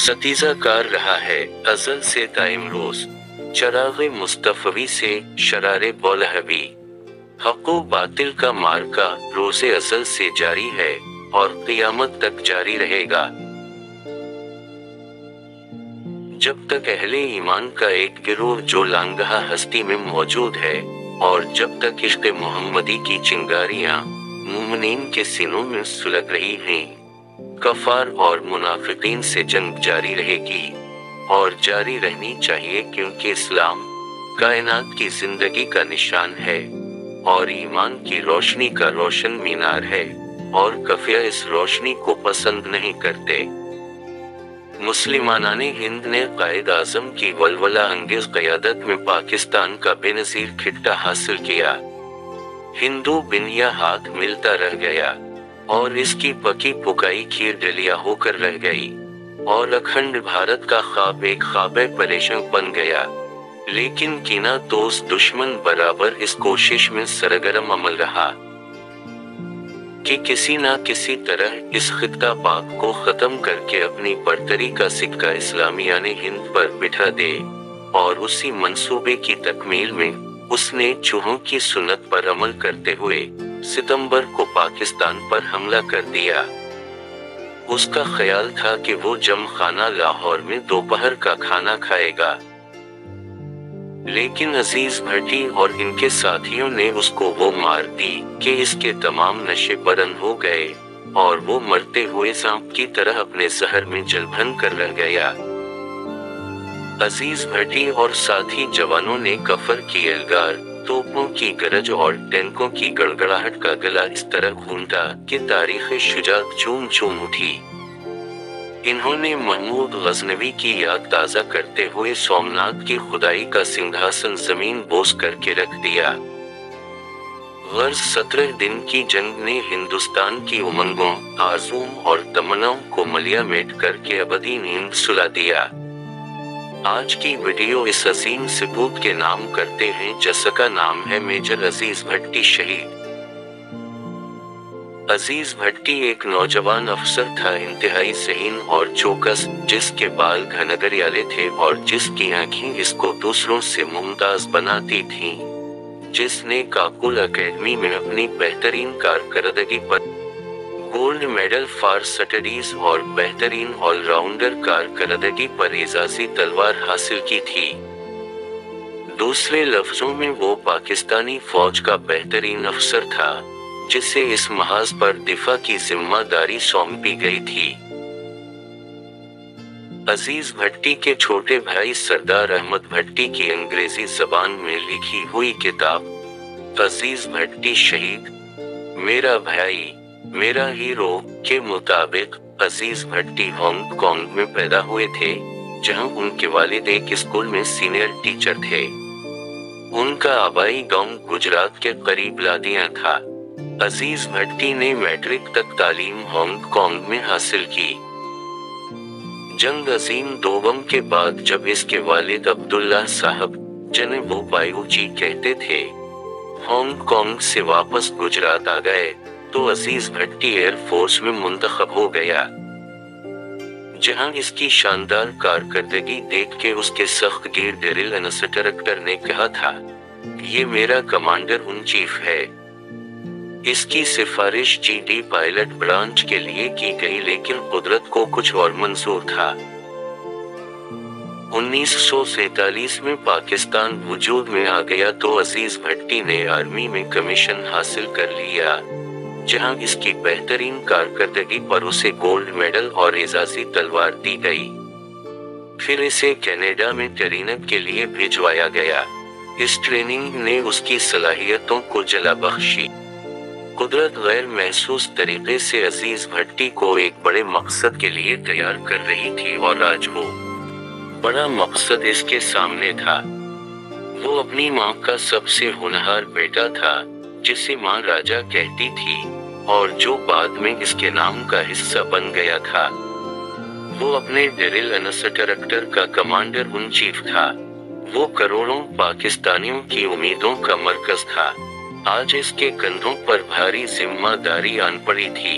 ستیزہ کار رہا ہے ازل سے دائم روز، چراغ مصطفی سے شرار بولہبی، حق و باطل کا مارکا روز ازل سے جاری ہے اور قیامت تک جاری رہے گا۔ جب تک اہل ایمان کا ایک گروہ جو لانگہا ہستی میں موجود ہے، اور جب تک عشق محمدی کی چنگاریاں مومنین کے سینوں میں سلگ رہی ہیں، کفار اور منافقین سے جنگ جاری رہے گی، اور جاری رہنی چاہیے، کیونکہ اسلام کائنات کی زندگی کا نشان ہے اور ایمان کی روشنی کا روشن مینار ہے، اور کفیہ اس روشنی کو پسند نہیں کرتے۔ مسلمانان ہند نے قائد اعظم کی ولولہ انگیز قیادت میں پاکستان کا بے نظیر خطہ حاصل کیا۔ ہندو بنیا ہاتھ ملتا رہ گیا، اور اس کی پکی پکائی کھیر ڈلیا ہو کر رہ گئی، اور اکھنڈ بھارت کا خواب ایک خواب پریشان بن گیا۔ لیکن کینہ دوست دشمن برابر اس کوشش میں سرگرم عمل رہا کہ کسی نہ کسی طرح اس خطہ پاک کو ختم کر کے اپنی برتری کا سکہ اسلامیان ہند پر بٹھا دے، اور اسی منصوبے کی تکمیل میں اس نے چوہوں کی سنت پر عمل کرتے ہوئے ستمبر کو پاکستان پر حملہ کر دیا۔ اس کا خیال تھا کہ وہ جم خانہ لاہور میں دوپہر کا کھانا کھائے گا، لیکن عزیز بھٹی اور ان کے ساتھیوں نے اس کو وہ مار دی کہ اس کے تمام نشے برن ہو گئے، اور وہ مرتے ہوئے سانپ کی طرح اپنے زہر میں جل بھن کر رہ گیا۔ عزیز بھٹی اور ساتھی جوانوں نے کفر کی ایلگار، توپوں کی گرج اور ٹینکوں کی گڑگڑاہٹ کا گلا اس طرح گھونٹا کہ تاریخ شجاعت چوم چوم اٹھی۔ انہوں نے محمود غزنوی کی یاد تازہ کرتے ہوئے سومناتھ کی خدائی کا سنگھاسن زمین بوس کر کے رکھ دیا۔ غرض 17 دن کی جنگ نے ہندوستان کی امنگوں، آرزوؤں اور تمناؤں کو ملیا میٹ کر کے ابدی نیند سلا دیا۔ آج کی ویڈیو اس عظیم سپوت کے نام کرتے ہیں جس کا نام ہے میجر عزیز بھٹی شہید۔ عزیز بھٹی ایک نوجوان افسر تھا، انتہائی ذہین اور چوکس، جس کے بال گھنگریالے تھے اور جس کی آنکھیں اس کو دوسروں سے ممتاز بناتی تھیں، جس نے کاکل اکیڈمی میں اپنی بہترین کارکردگی پر گولڈ میڈل فار سٹڈیز اور بہترین آل راؤنڈر کارکردگی پر اعزازی تلوار حاصل کی تھی۔ دوسرے لفظوں میں وہ پاکستانی فوج کا بہترین افسر تھا، جسے اس محاذ پر دفاع کی ذمہ داری سونپی گئی تھی۔ عزیز بھٹی کے چھوٹے بھائی سردار احمد بھٹی کی انگریزی زبان میں لکھی ہوئی کتاب عزیز بھٹی شہید، میرا بھائی میرا ہیرو کے مطابق عزیز بھٹی ہانگ کانگ میں پیدا ہوئے تھے، جہاں ان کے والد ایک اسکول میں سینئر ٹیچر تھے۔ ان کا آبائی گاؤں گجرات کے قریب لادیاں تھا۔ عزیز بھٹی نے میٹرک تک تعلیم ہانگ کانگ میں حاصل کی۔ جنگ عظیم دوم کے بعد جب اس کے والد عبداللہ صاحب، جنہیں وہ بایو جی کہتے تھے، ہانگ کانگ سے واپس گجرات آ گئے، تو عزیز بھٹی ایئر فورس میں منتخب ہو گیا، جہاں اس کی شاندار کارکردگی دیکھ کے اس کے سخت گیر ڈرل انسٹرکٹر نے کہا تھا، یہ میرا کمانڈر ان چیف ہے۔ اس کی سفارش جی ڈی پائلٹ برانچ کے لیے کی گئی، لیکن قدرت کو کچھ اور منظور تھا۔ 1947 میں پاکستان وجود میں آ گیا تو عزیز بھٹی نے آرمی میں کمیشن حاصل کر لیا، جہاں اس کی بہترین کارکردگی پر اسے گولڈ میڈل اور اعزازی تلوار دی گئی۔ پھر اسے کینیڈا میں ٹریننگ کے لیے بھیجوایا گیا۔ اس ٹریننگ نے اس کی صلاحیتوں کو جلا بخشی۔ قدرت غیر محسوس طریقے سے عزیز بھٹی کو ایک بڑے مقصد کے لیے تیار کر رہی تھی، اور آج وہ بڑا مقصد اس کے سامنے تھا۔ وہ اپنی ماں کا سب سے ہونہار بیٹا تھا، جسے ماں راجا کہتی تھی، اور جو بعد میں اس کے نام کا حصہ بن گیا تھا۔ وہ اپنے ڈرل انسٹرکٹر کا کمانڈر ان چیف تھا۔ وہ کروڑوں پاکستانیوں کی امیدوں کا مرکز تھا۔ آج اس کے کندھوں پر بھاری ذمہ داری آن پڑی تھی۔